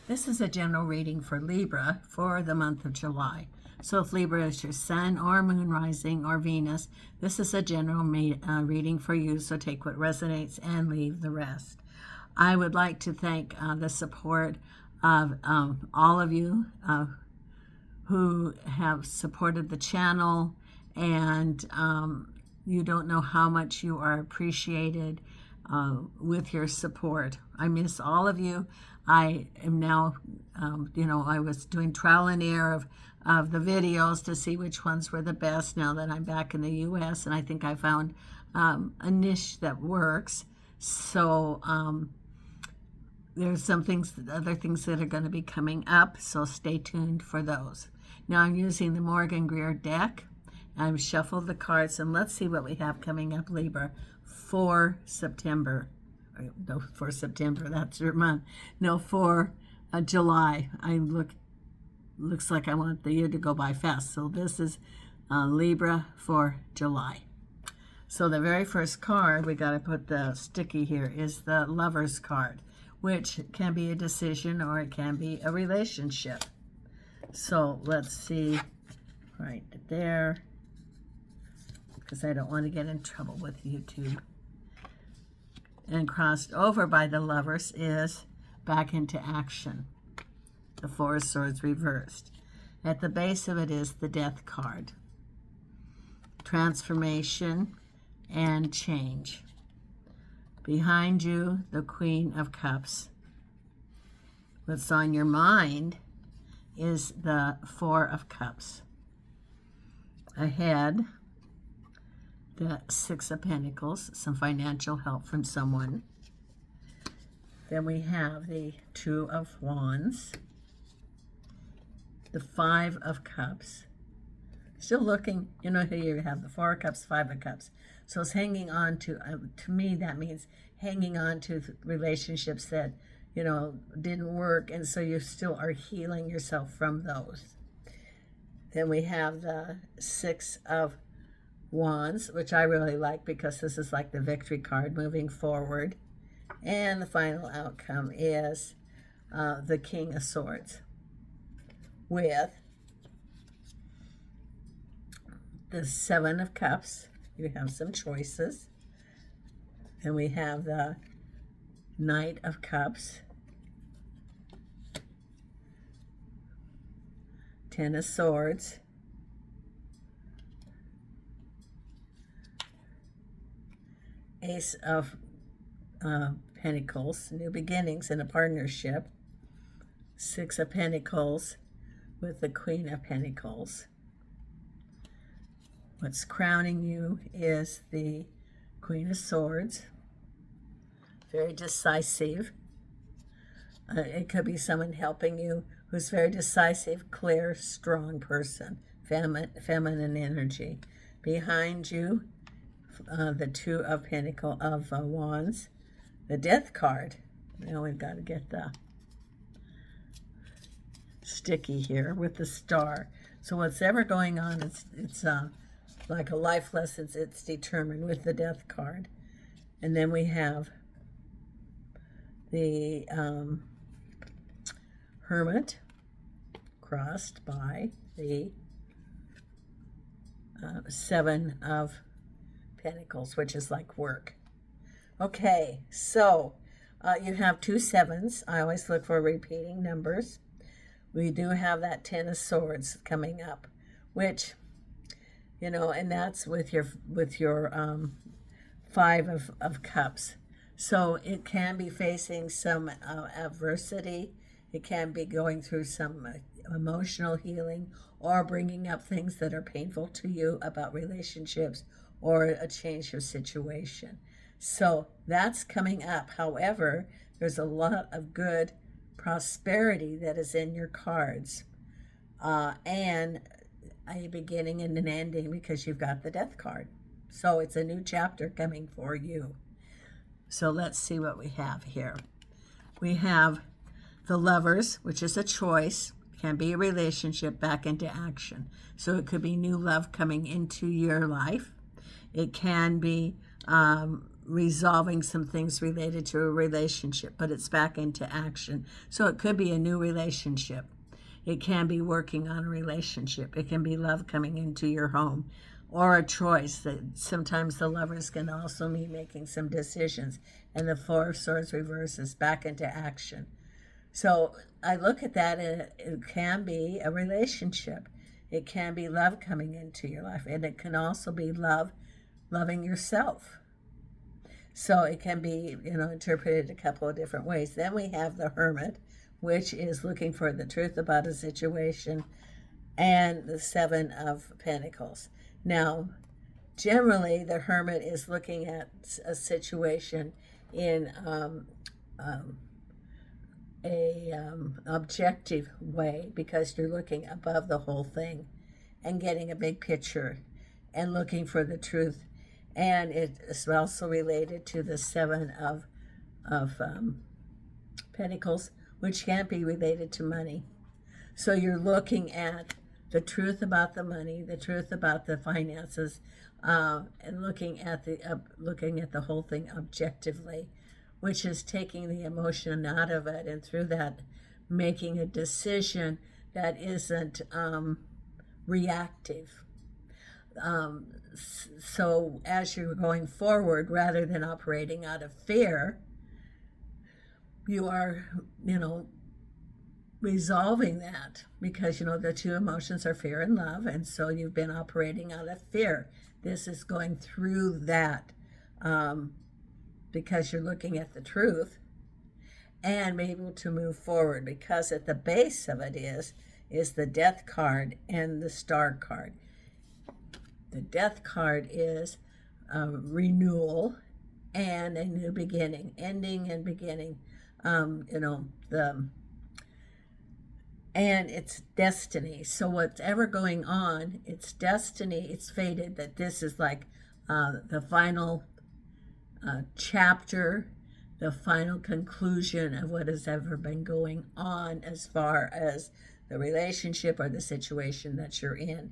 This is a general reading for Libra for the month of July. So if Libra is your sun or moon rising or Venus, this is a general reading for you. So take what resonates and leave the rest. I would like to thank the support of all of you who have supported the channel, and you don't know how much you are appreciated with your support. I miss all of you. I am now, I was doing trial and error of the videos to see which ones were the best now that I'm back in the U.S., and I think I found a niche that works. So there's some things, other things that are going to be coming up, so stay tuned for those. Now I'm using the Morgan Greer deck. I've shuffled the cards, and let's see what we have coming up, Libra, for September. No, for September, that's your month. No, for July. Looks like I want the year to go by fast. So this is Libra for July. So the very first card, we got to put the sticky here, is the Lover's card, which can be a decision or it can be a relationship. So let's see right there, because I don't want to get in trouble with YouTube. And crossed over by the Lovers is back into action. The Four of Swords reversed. At the base of it is the Death card. Transformation and change. Behind you, the Queen of Cups. What's on your mind is the Four of Cups. Ahead, the Six of Pentacles, some financial help from someone. Then we have the Two of Wands, the Five of Cups. Still looking, here you have the Four of Cups, Five of Cups. So it's hanging on to me, that means hanging on to relationships that, didn't work, and so you still are healing yourself from those. Then we have the Six of Wands, which I really like because this is like the victory card moving forward. And the final outcome is the King of Swords with the Seven of Cups. You have some choices. And we have the Knight of Cups, Ten of Swords, Ace of Pentacles, new beginnings in a partnership, Six of Pentacles with the Queen of Pentacles. What's crowning you is the Queen of Swords, very decisive. It could be someone helping you who's very decisive, clear, strong person, feminine energy. Behind you, the Two of Wands, the Death card. Now we've got to get the sticky here with the Star. So what's ever going on, it's like a life lesson. It's determined with the Death card. And then we have the Hermit crossed by the Seven of Pentacles, which is like work. Okay, so you have two sevens. I always look for repeating numbers. We do have that Ten of Swords coming up, which, and that's with your Five of Cups. So it can be facing some adversity. It can be going through some emotional healing or bringing up things that are painful to you about relationships or a change of situation. So that's coming up. However, there's a lot of good prosperity that is in your cards, and a beginning and an ending, because you've got the Death card. So it's a new chapter coming for you. So let's see what we have here. We have the Lovers, which is a choice, can be a relationship back into action. So it could be new love coming into your life. It can be resolving some things related to a relationship, but it's back into action. So it could be a new relationship. It can be working on a relationship. It can be love coming into your home, or a choice. That sometimes the lovers can also be making some decisions, and the Four of Swords reverses back into action. So I look at that, and it can be a relationship. It can be love coming into your life, and it can also be loving yourself. So it can be, interpreted a couple of different ways. Then we have the Hermit, which is looking for the truth about a situation, and the Seven of Pentacles. Now, generally, the Hermit is looking at a situation in objective way, because you're looking above the whole thing and getting a big picture and looking for the truth. And it is also related to the Seven of Pentacles, which can be related to money. So you're looking at the truth about the money, the truth about the finances, and looking at the whole thing objectively, which is taking the emotion out of it, and through that making a decision that isn't reactive. So as you're going forward, rather than operating out of fear, you are, resolving that, because, the two emotions are fear and love, and so you've been operating out of fear. This is going through that, because you're looking at the truth and be able to move forward, because at the base of it is the Death card and the Star card. The Death card is renewal and a new beginning, ending and beginning. And it's destiny. So whatever going on, it's destiny. It's fated that this is like the final chapter, the final conclusion of what has ever been going on as far as the relationship or the situation that you're in.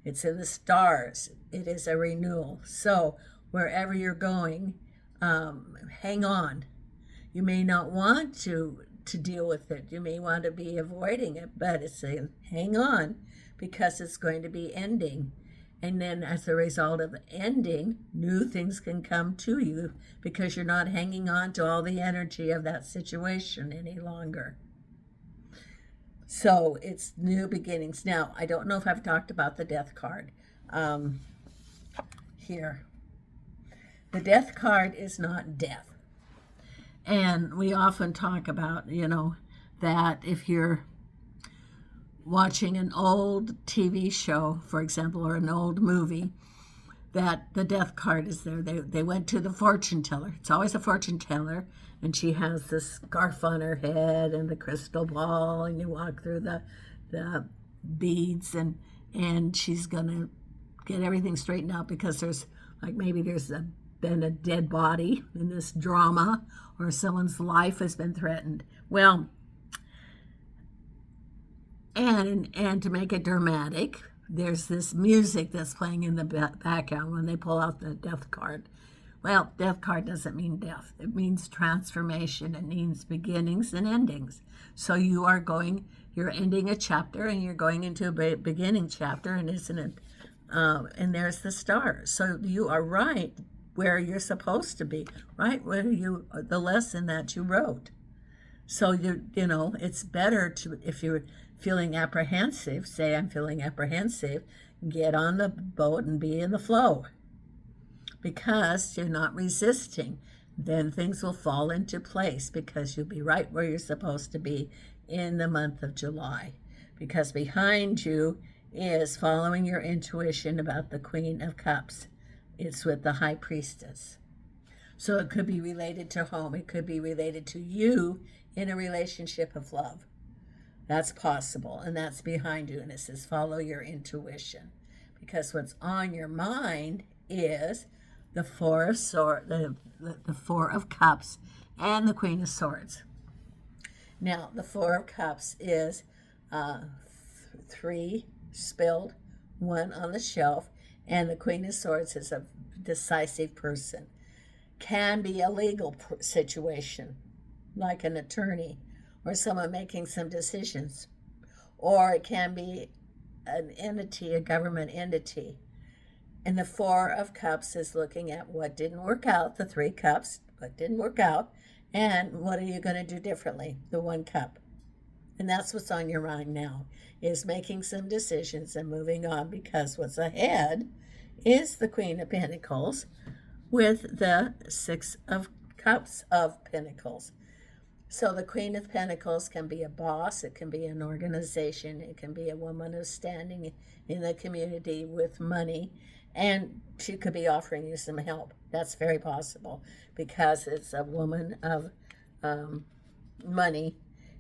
It's in the stars. It is a renewal. So wherever you're going, hang on. You may not want to deal with it. You may want to be avoiding it, but it's saying hang on, because it's going to be ending. And then as a result of the ending, new things can come to you, because you're not hanging on to all the energy of that situation any longer. So it's new beginnings. Now, I don't know if I've talked about the Death card here. The Death card is not death. And we often talk about, that if you're watching an old TV show, for example, or an old movie, that the Death card is there. They went to the fortune teller. It's always a fortune teller, and she has this scarf on her head and the crystal ball, and you walk through the beads, and she's going to get everything straightened out, because there's been a dead body in this drama, or someone's life has been threatened. Well, and to make it dramatic, there's this music that's playing in the background when they pull out the Death card. Well, Death card doesn't mean death. It means transformation. It means beginnings and endings. So you're ending a chapter, and you're going into a beginning chapter, and isn't it? And there's the stars. So you are right where you're supposed to be, right where the lesson that you wrote. So it's better to, if you're feeling apprehensive, say I'm feeling apprehensive, get on the boat and be in the flow, because you're not resisting. Then things will fall into place, because you'll be right where you're supposed to be in the month of July, because behind you is following your intuition about the Queen of Cups. It's with the High Priestess. So it could be related to home. It could be related to you in a relationship of love. That's possible, and that's behind you. And it says follow your intuition, because what's on your mind is the Four of Swords, the Four of Cups, and the Queen of Swords. Now, the Four of Cups is 3 spilled, 1 on the shelf, and the Queen of Swords is a decisive person. can be a legal situation, like an attorney or someone making some decisions. Or it can be an entity, a government entity. And the Four of Cups is looking at what didn't work out, the Three Cups, what didn't work out, and what are you going to do differently, the One Cup. And that's what's on your mind now, is making some decisions and moving on, because what's ahead is the Queen of Pentacles with the Six of Cups of Pentacles. So the Queen of Pentacles can be a boss, it can be an organization, it can be a woman who's standing in the community with money, and she could be offering you some help. That's very possible, because it's a woman of money,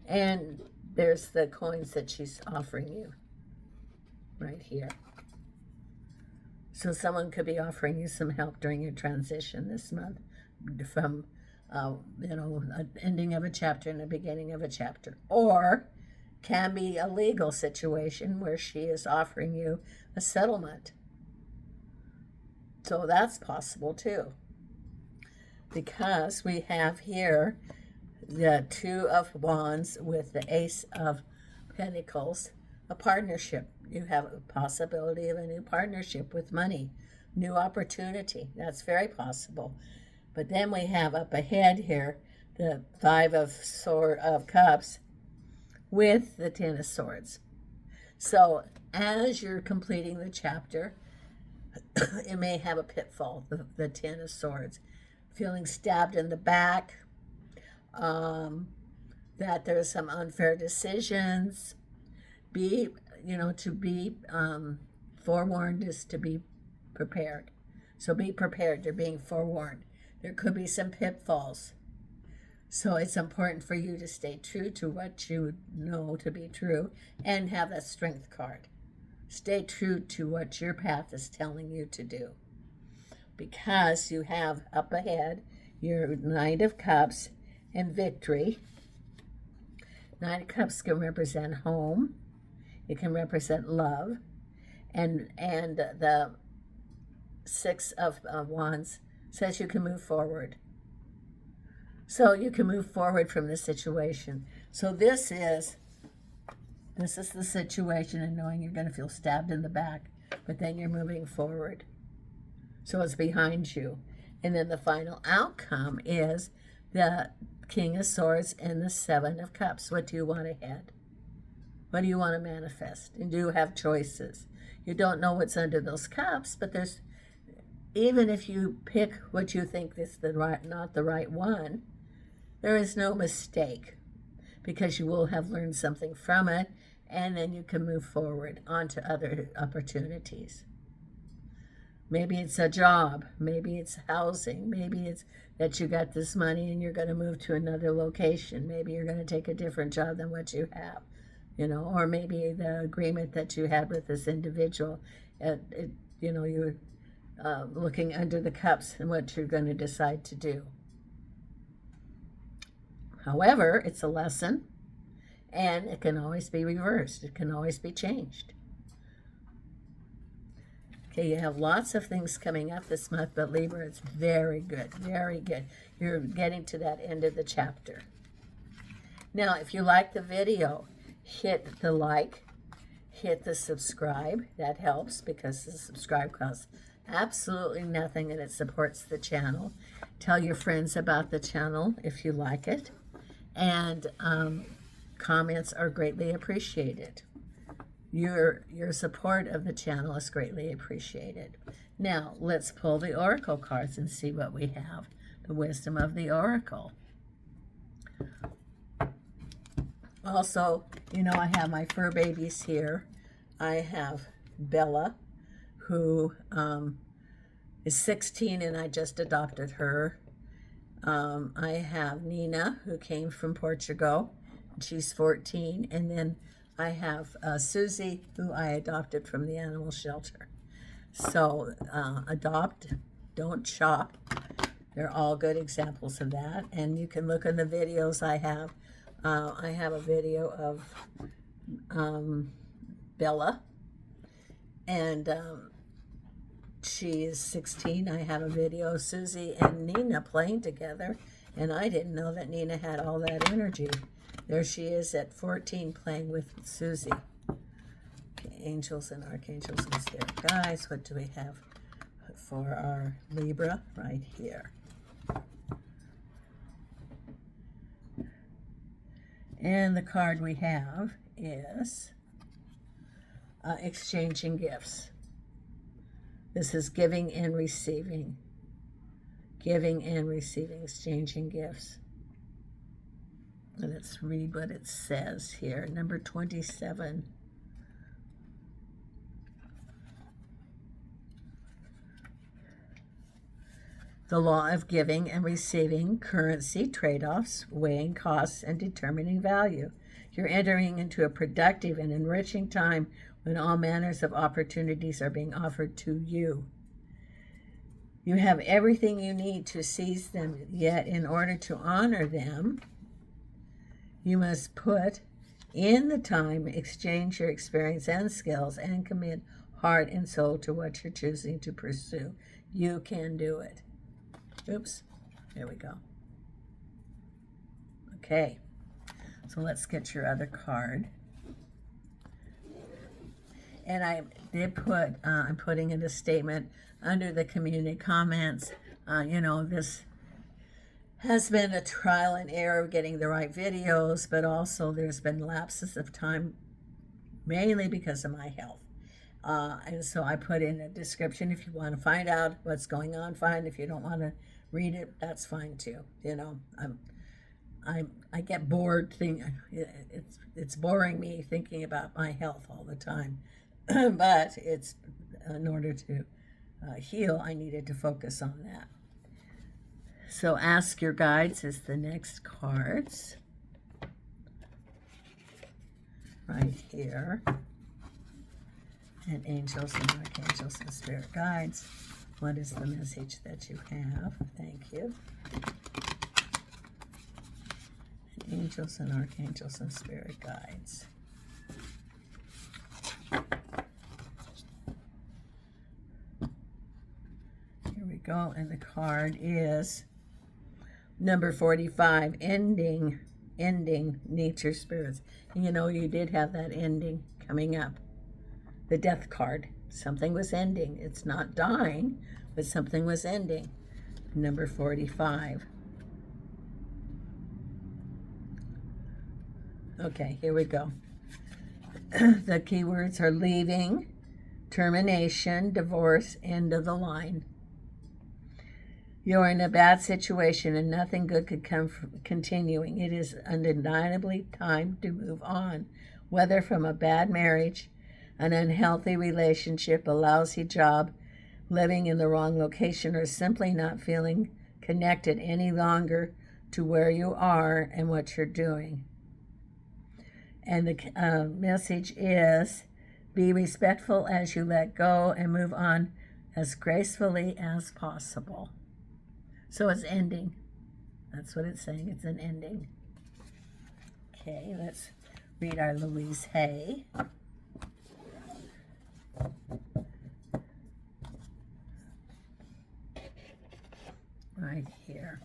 and there's the coins that she's offering you right here. So someone could be offering you some help during your transition this month, from an ending of a chapter and the beginning of a chapter. Or can be a legal situation where she is offering you a settlement. So that's possible too, because we have here the Two of Wands with the Ace of Pentacles, a partnership. You have a possibility of a new partnership with money, new opportunity. That's very possible. But then we have up ahead here the Five of Cups with the Ten of Swords. So as you're completing the chapter, it may have a pitfall, the Ten of Swords. Feeling stabbed in the back, that there's some unfair decisions. To be forewarned is to be prepared. So be prepared, you're being forewarned. There could be some pitfalls. So it's important for you to stay true to what you know to be true and have that Strength card. Stay true to what your path is telling you to do. Because you have up ahead your Knight of Cups and victory. Knight of Cups can represent home. It can represent love. And the Six of Wands says you can move forward. So you can move forward from this situation. So this is the situation, and knowing you're going to feel stabbed in the back, but then you're moving forward. So it's behind you. And then the final outcome is the King of Swords and the Seven of Cups. What do you want ahead? What do you want to manifest? And do you have choices? You don't know what's under those cups, but even if you pick what you think is not the right one, there is no mistake, because you will have learned something from it, and then you can move forward onto other opportunities. Maybe it's a job, maybe it's housing, maybe it's that you got this money and you're going to move to another location. Maybe you're going to take a different job than what you have, or maybe the agreement that you had with this individual, you're looking under the cups and what you're going to decide to do. However, it's a lesson, and it can always be reversed. It can always be changed. Okay, you have lots of things coming up this month, but Libra, it's very good, very good. You're getting to that end of the chapter. Now, if you like the video, hit the like, hit the subscribe. That helps, because the subscribe costs absolutely nothing, and it supports the channel. Tell your friends about the channel if you like it, and comments are greatly appreciated. Your support of the channel is greatly appreciated. Now let's pull the oracle cards and see what we have. The wisdom of the oracle. Also, I have my fur babies here. I have Bella, who is 16, and I just adopted her. I have Nina, who came from Portugal. She's 14. And then I have Susie, who I adopted from the animal shelter. So adopt, don't shop. They're all good examples of that. And you can look in the videos I have. I have a video of Bella. And she is 16. I have a video of Susie and Nina playing together, and I didn't know that Nina had all that energy. There she is at 14 playing with Susie. Okay, angels and archangels and spirit guides. What do we have for our Libra? Right here. And the card we have is exchanging gifts. This is giving and receiving. Giving and receiving, exchanging gifts. Let's read what it says here. Number 27. The law of giving and receiving, currency, trade-offs, weighing costs, and determining value. You're entering into a productive and enriching time when all manners of opportunities are being offered to you. You have everything you need to seize them, yet in order to honor them, you must put in the time, exchange your experience and skills, and commit heart and soul to what you're choosing to pursue. You can do it. Oops, there we go. Okay, so let's get your other card. And I did put, I'm putting in a statement under the community comments. You know, this has been a trial and error of getting the right videos, but also there's been lapses of time, mainly because of my health. And so I put in a description. If you want to find out what's going on, fine. If you don't want to read it, that's fine too. You know, I get bored. It's boring me thinking about my health all the time. But it's in order to heal, I needed to focus on that. So ask your guides is the next cards right here. And angels and archangels and spirit guides. What is the message that you have? Thank you. And angels and archangels and spirit guides. Here we go. And the card is number 45, ending nature spirits. And you know, you did have that ending coming up. The death card. Something was ending. It's not dying, but something was ending. Number 45. Okay, here we go. The keywords are leaving, termination, divorce, end of the line. You're in a bad situation and nothing good could come from continuing. It is undeniably time to move on, whether from a bad marriage, an unhealthy relationship, a lousy job, living in the wrong location, or simply not feeling connected any longer to where you are and what you're doing. And the message is, be respectful as you let go and move on as gracefully as possible. So it's ending. That's what it's saying. It's an ending. Okay, let's read our Louise Hay. Right here.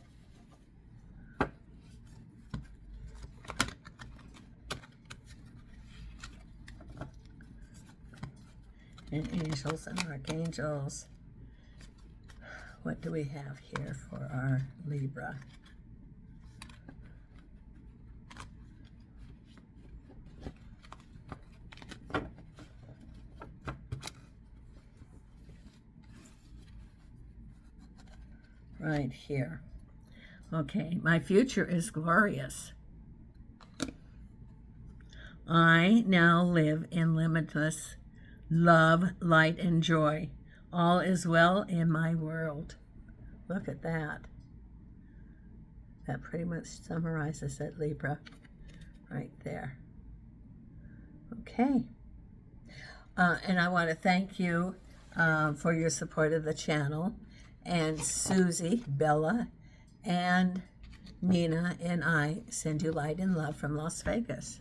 And angels and archangels. What do we have here for our Libra? Right here. Okay, my future is glorious. I now live in limitless love, light, and joy. All is well in my world. Look at that. That pretty much summarizes it, Libra, right there. Okay. And I want to thank you for your support of the channel. And Susie, Bella, and Nina and I send you light and love from Las Vegas.